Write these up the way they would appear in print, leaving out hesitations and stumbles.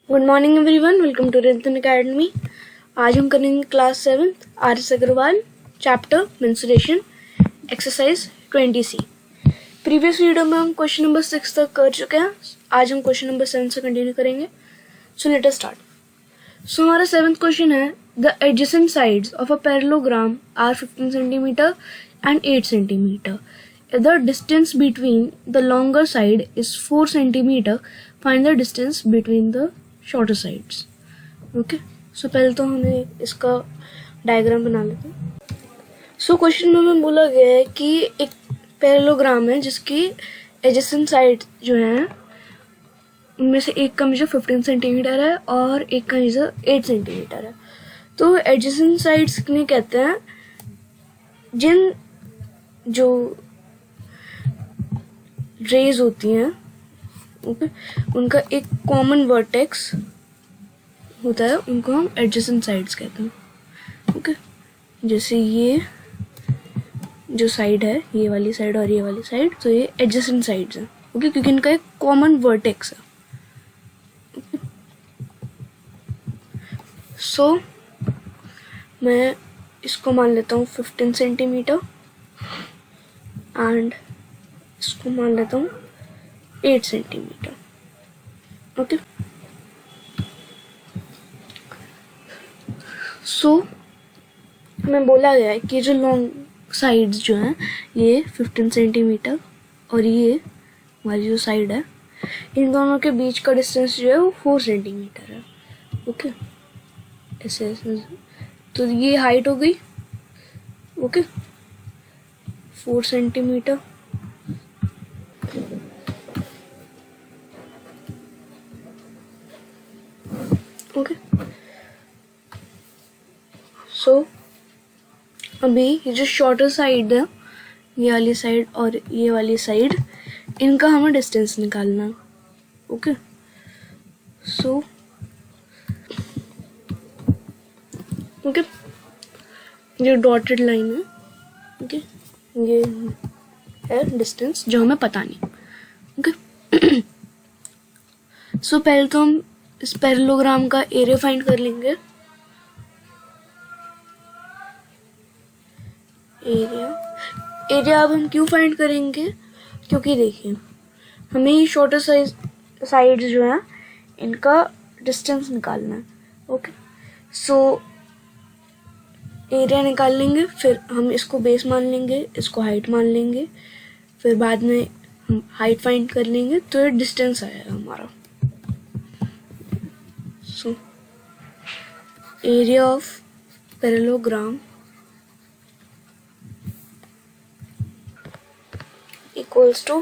Good morning everyone, welcome to Rintan academy. आज हम करेंगे class 7th R S. Agrawal chapter mensuration exercise 20C। Previous video में हम क्वेश्चन नंबर 6 तक कर चुके हैं। आज हम क्वेश्चन नंबर 7 से कंटिन्यू करेंगे। So let us start. सो हमारा 7th क्वेश्चन है, the adjacent sides of a parallelogram are 15 centimetre and 8 centimetre. If the distance between the longer side is 4 centimeter, find the distance between the shorter sides. Okay, so पहले तो हमें इसका diagram बना लेते हैं। So question में हमें बोला गया है कि एक पैरेललोग्राम है जिसकी एडजेसेंट साइड जो है उनमें से एक का मेजर 15 सेंटीमीटर है और एक का मेजर 8 सेंटीमीटर है। तो एडजेसेंट साइड्स किन्हें कहते हैं? जिन जो रेज होती हैं, ओके, उनका एक कॉमन वर्टेक्स होता है, उनको हम एडजेसेंट साइड्स कहते हैं। ओके, जैसे ये जो साइड है, ये वाली साइड और ये वाली साइड, तो ये एडजेसेंट साइड्स हैं। ओके, क्योंकि इनका एक कॉमन वर्टेक्स है। सो मैं इसको मान लेता हूँ 15 सेंटीमीटर एंड इसको मान लेता हूँ 8 सेंटीमीटर। ओके, सो हमें बोला गया है कि जो लॉन्ग साइड्स जो हैं ये 15 सेंटीमीटर और ये हमारी जो साइड है, इन दोनों के बीच का डिस्टेंस जो है वो 4 सेंटीमीटर है। ओके, ऐसे ऐसे, तो ये हाइट हो गई। Okay, 4 centimetre. ओके, सो अभी ये जो शॉर्टर साइड है, ये वाली साइड और ये वाली साइड, इनका हमें डिस्टेंस निकालना है। ओके, सो ओके, ये डॉटेड लाइन है। ओके, ये है डिस्टेंस जो हमें पता नहीं। ओके, सो पहले तो हम इस पैरेललोग्राम का एरिया फाइंड कर लेंगे। एरिया अब हम क्यों फाइंड करेंगे? क्योंकि देखिए, हमें ये शॉर्टर साइड्स जो हैं इनका डिस्टेंस निकालना है। ओके, सो एरिया निकाल लेंगे, फिर हम इसको बेस मान लेंगे, इसको हाइट मान लेंगे, फिर बाद में हम हाइट फाइंड कर लेंगे, तो ये डिस्टेंस आएगा हमारा। So, area of parallelogram equals to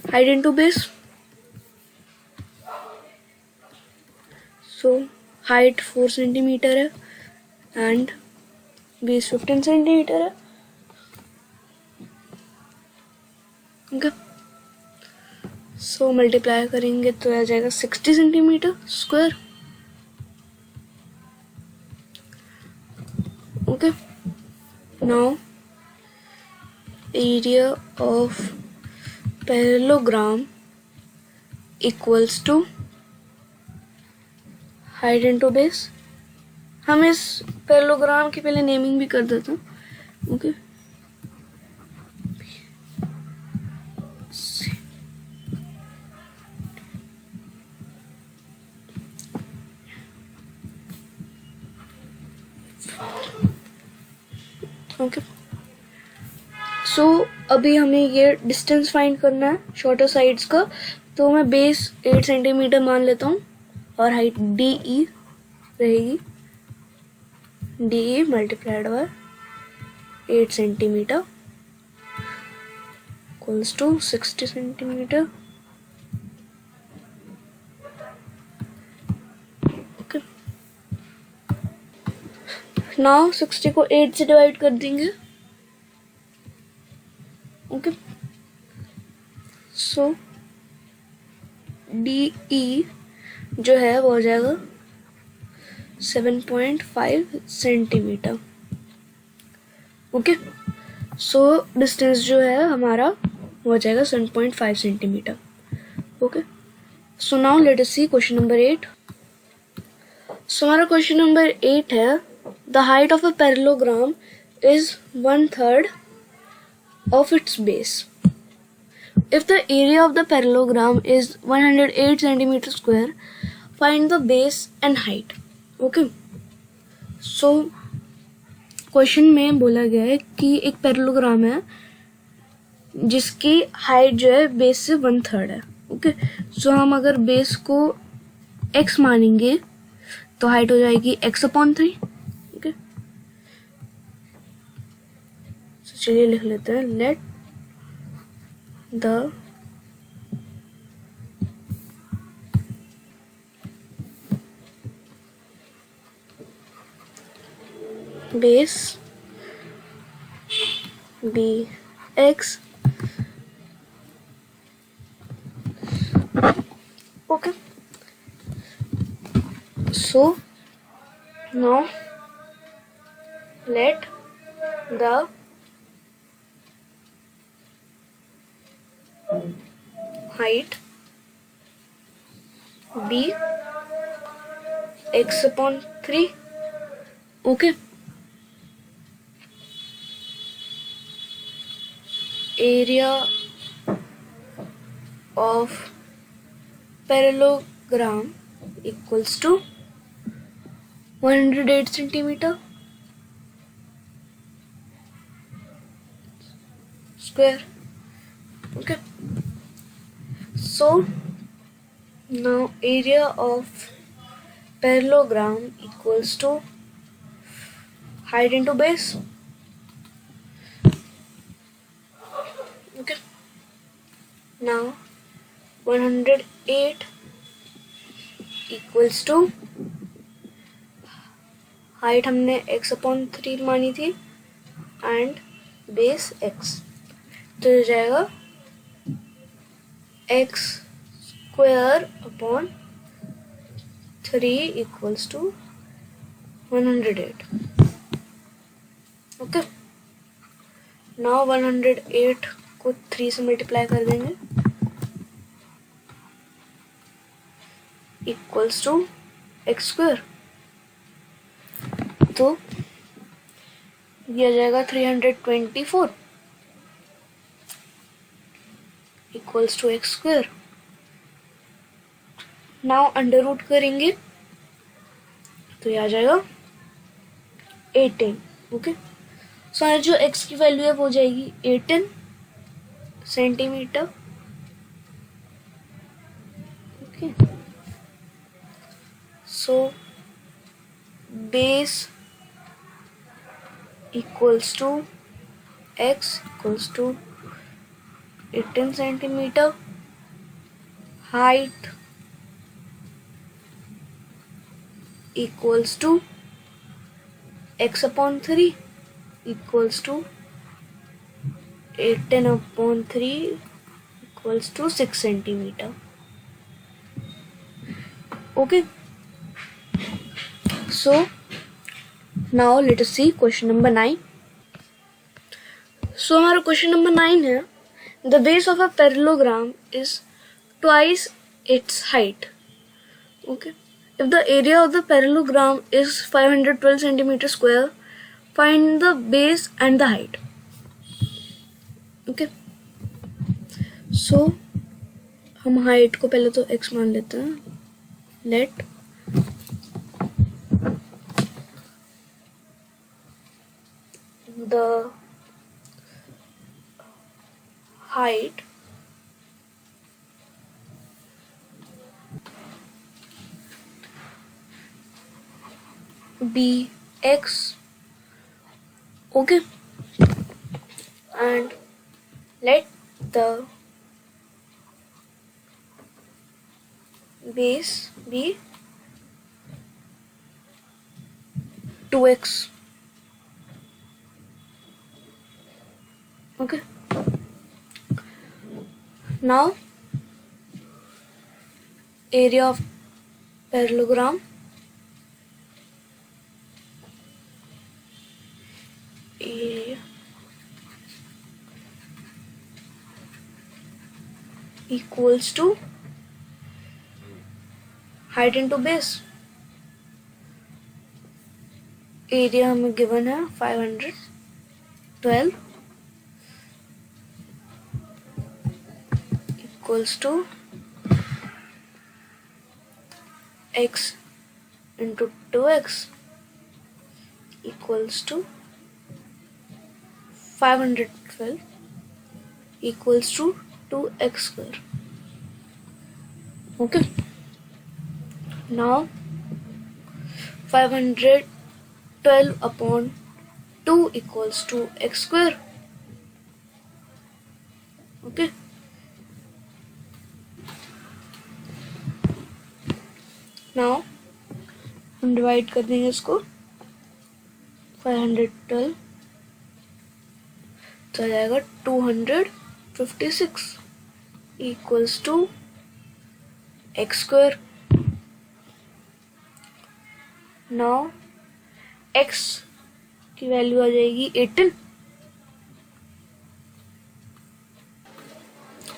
height into base. So, height 4 centimetre है and base 15 सेंटीमीटर है। ओके, सो मल्टीप्लाई करेंगे तो आ जाएगा 60 centimetre square. Okay, now area of parallelogram equals to height into base. हम इस पैरेललोग्राम की पहले नेमिंग भी कर देते हैं। ओके, ओके, सो अभी हमें ये डिस्टेंस फाइंड करना है शॉर्टर साइड्स का। तो मैं बेस 8 सेंटीमीटर मान लेता हूँ और हाइट DE रहेगी, DE multiplied by 8 centimetre equals to 60 centimetre. Okay, now 60 को 8 से डिवाइड कर देंगे। ओके, सो DE जो है वो हो जाएगा 7.5 सेंटीमीटर। ओके, सो डिस्टेंस जो है हमारा वो हो जाएगा 7.5 centimetre. Okay, So now let us see question number 8. सो हमारा क्वेश्चन नंबर 8 है, the height of a parallelogram is 1/3 of its base. If the area of the parallelogram is 108 centimeter square, find the base and height. Okay. So question में बोला गया है कि एक parallelogram है जिसकी हाइट जो है बेस से 1/3 है. ओके. सो हम अगर बेस को x मानेंगे तो हाइट हो जाएगी x/3. ओके. चलिए लिख लेते हैं, let the base be x. Okay. So now let the height be x/3. Okay. Area of parallelogram equals to 108 centimeter square. Okay. So now area of parallelogram equals to height into base. Okay. Now 108 equals to height हमने x/3 मानी थी and base x, तो हो जाएगा x² equals to 108. Okay. Now 108 को 3 से multiply कर देंगे इक्वल्स टू x². तो ये आ जाएगा 324 equals to x². Now under root करेंगे तो ये आ जाएगा 18. ओके. सो जो x की वैल्यू है वो जाएगी 18 centimetre. Okay. So base equals to x equals to 18 centimeter. Height equals to x/3 equals to 18/3 equals to 6 centimeter. Okay. So now let us see question number 9. So हमारा question number 9 है, the base of a parallelogram is twice its height. Okay. If the area of the parallelogram is 512 centimeter square, find the base and the height. Okay. So हम height को पहले तो x मान लेते हैं. Let the height be x. Okay. And let the base be 2x. Okay. Now area of parallelogram area equals to height into base. Area हमें given है 512 equals to x into 2x equals to 512 equals to 2x square. Okay. Now 512 upon 2 equals to x square. Okay. Now हम divide कर देंगे इसको 512 तो आ जाएगा 256 equals to x square. Now x की वैल्यू आ जाएगी 18,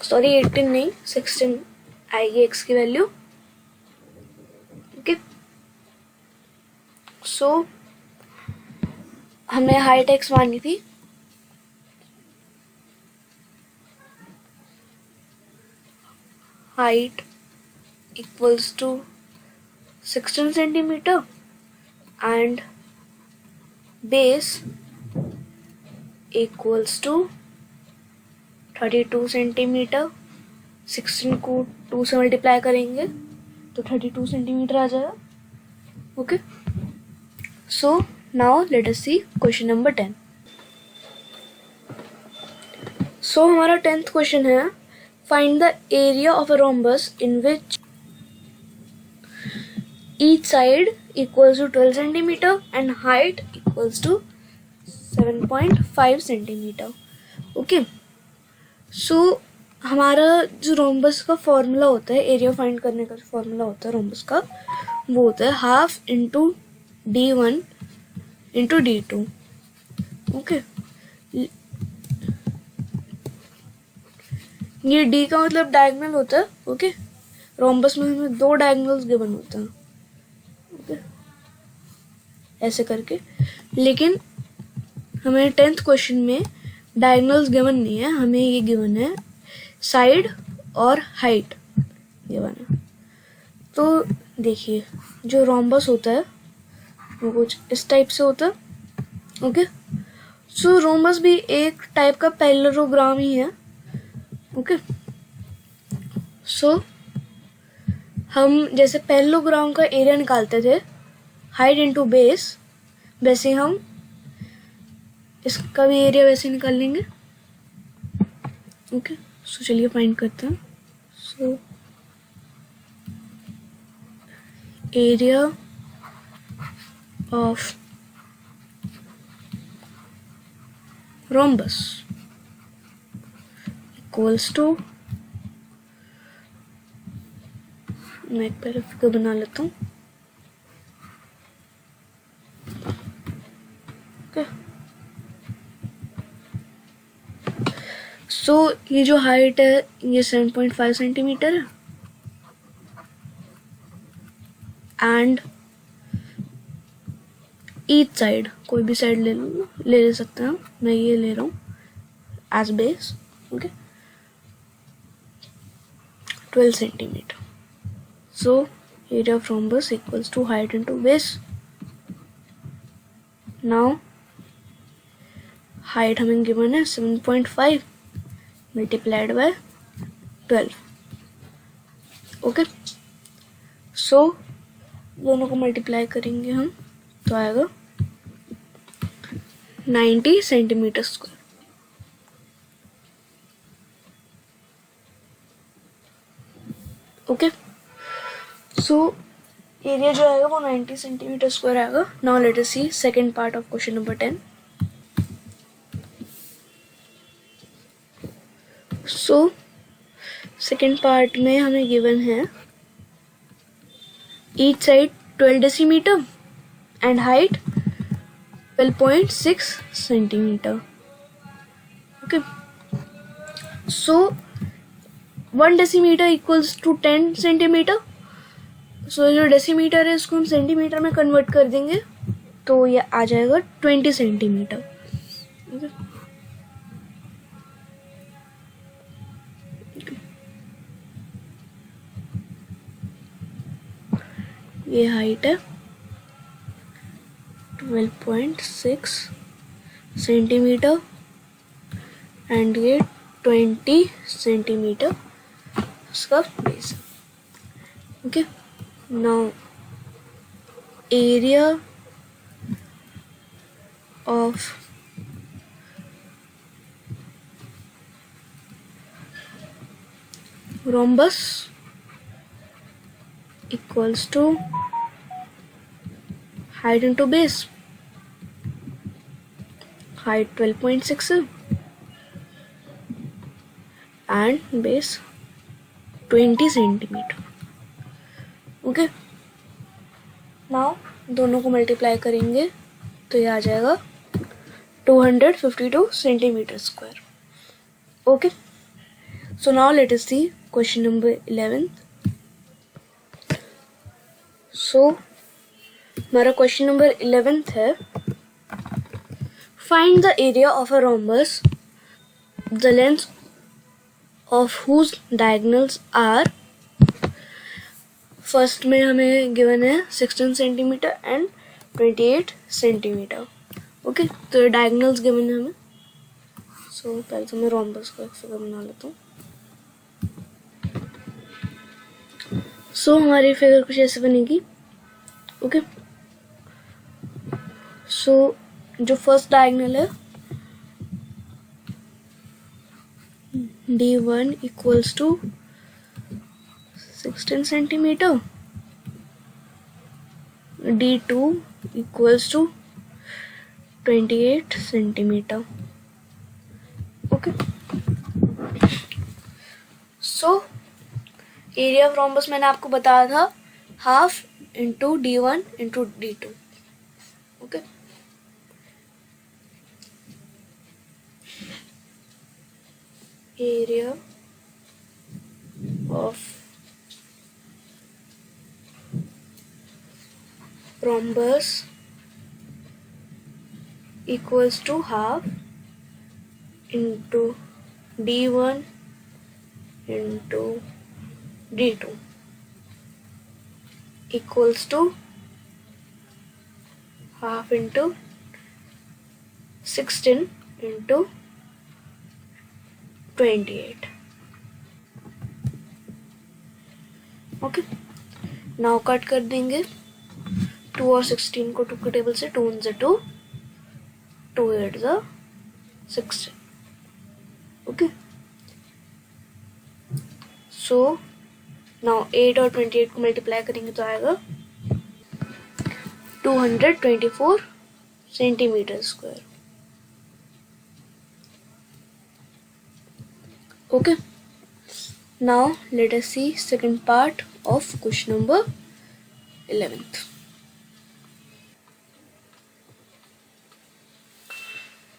सॉरी 18 नहीं 16 आएगी एक्स की वैल्यू. ओके, सो हमने हाइट एक्स मानी थी. Height equals to 16 centimetre and base equals to 32 centimetre. 16 को 2 से मल्टीप्लाई करेंगे तो 32 सेंटीमीटर आ जाएगा. Okay, so now let us see question number 10. So हमारा 10th क्वेश्चन है, find the area of a rhombus in which each side equals to 12 centimeter and height equals to 7.5 centimeter. Okay, so हमारा जो rhombus का formula होता है, area find करने का formula होता है रोम्बस का, वो होता है half into d1 into d2. Okay, ये d का मतलब डायगोनल होता है. ओके, रोम्बस में हमें 2 डायगोनल्स गिवन होता है ऐसे करके. लेकिन हमें 10th क्वेश्चन में डायगोनल्स गिवन नहीं है, हमें ये गिवन है साइड और हाइट गिवन है. तो देखिए, जो रोम्बस होता है वो कुछ इस टाइप से होता है. ओके, सो रोम्बस भी एक टाइप का पैरेललोग्राम ही है. ओके, सो हम जैसे पैरेललोग्राम का एरिया निकालते थे हाइट इंटू बेस, वैसे हम इसका भी एरिया वैसे निकाल लेंगे. ओके, सो चलिए फाइंड करते हैं. So area of rhombus equals to, मैं एक पहले फिगर बना लेता हूँ. सो ये जो हाइट है ये 7.5 सेंटीमीटर है एंड ईच साइड, कोई भी साइड ले सकते हैं. मैं ये ले रहा हूँ as base. Okay, 12 centimetre. So area of rhombus equals to height into base. Now height हमें गिवन है 7.5 multiplied by 12. ओके, सो दोनों को मल्टीप्लाई करेंगे हम तो आएगा 90 centimetre square. Okay, so area जो आएगा वो 90 सेंटीमीटर स्क्वायर आएगा. Now let us see second part of question number 10. So second part में हमें गिवन है each side 12 decimetre and height 12.6 centimetre. Okay, so 1 decimetre equals to 10 centimetre. So जो decimetre है इसको हम सेंटीमीटर में कन्वर्ट कर देंगे तो ये आ जाएगा 20 सेंटीमीटर। ये हाइट है 12.6 सेंटीमीटर एंड ये 20 सेंटीमीटर उसका base. Okay, now area of rhombus equals to height into base. Height 12.6 and base 20 centimetre. Okay, now दोनों को मल्टीप्लाई करेंगे तो ये आ जाएगा 252 centimetre square. Okay, so now let us see question number 11. So हमारा क्वेश्चन नंबर 11 है, find the area of a rhombus the length of whose diagonals are, first में हमें गिवन है 16 सेंटीमीटर एंड 28 सेंटीमीटर। ओके, तो ये diagonals given है हमें। सो पहले तो मैं rhombus को एक फिगर बना लेता हूँ। सो हमारी फिगर कुछ ऐसे बनेगी। ओके, सो जो फर्स्ट डायगोनल है D1 equals to 16 centimetre, D2 equals to 28 centimetre. Okay, so area of rhombus मैंने आपको बताया था half into D1 into D2। Okay, area of rhombus equals to half into D1 into D2 equals to half into 16 into 28। Okay, now cut कर देंगे 2 और 16 को 2 के table से, 2 1 2, 2 8 16। ओके, सो नाउ 8 और 28 को मल्टीप्लाई करेंगे तो आएगा 224 centimetre square. Okay, now let us see second part of question number 11th।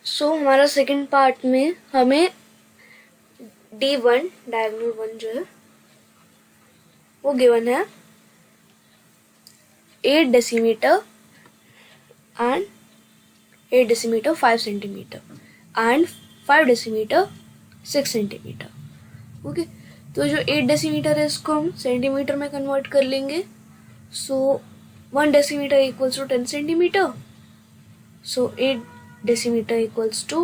सो हमारा सेकंड पार्ट में हमें D1 डायगोनल 1 जो है वो गिवन है 8 decimetre and 8 decimetre 5 centimetre and 5 decimetre 6 centimetre. Okay, तो जो 8 डेसीमीटर है इसको हम सेंटीमीटर में कन्वर्ट कर लेंगे। So 1 decimetre equals to 10 centimetre, so 8 decimeter equals to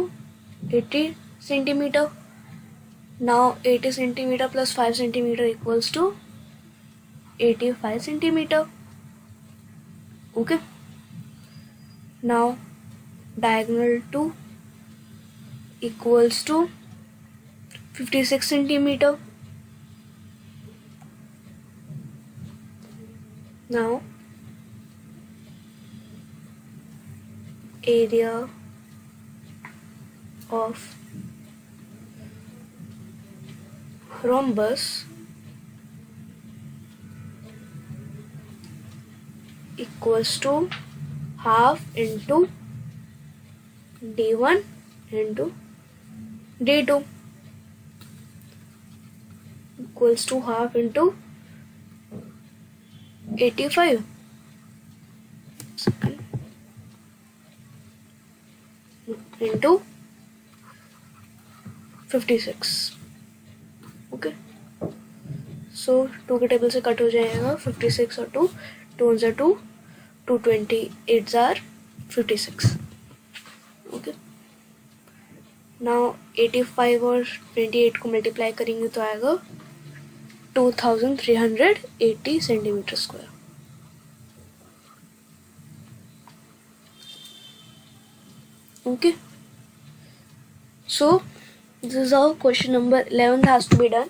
80 centimeter. Now 80 centimeter plus 5 centimeter equals to 85 centimeter. Okay, now diagonal 2 equals to 56 centimeter. Now area of rhombus equals to half into D1 into D2 equals to half into 85। Into 56। Okay, so 2 के table से cut हो जाएगा 56 और 2, 2 × 2, 220, 8 jar 56। Okay, now 85 और 28 को multiply करेंगे तो आएगा 2380 centimetre square. Okay, so this is how question number 11 has to be done.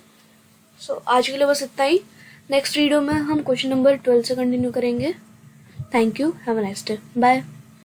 So आज के लिए बस इतना ही। नेक्स्ट वीडियो में हम क्वेश्चन नंबर 12 से कंटिन्यू करेंगे। Thank you, have a nice day, bye.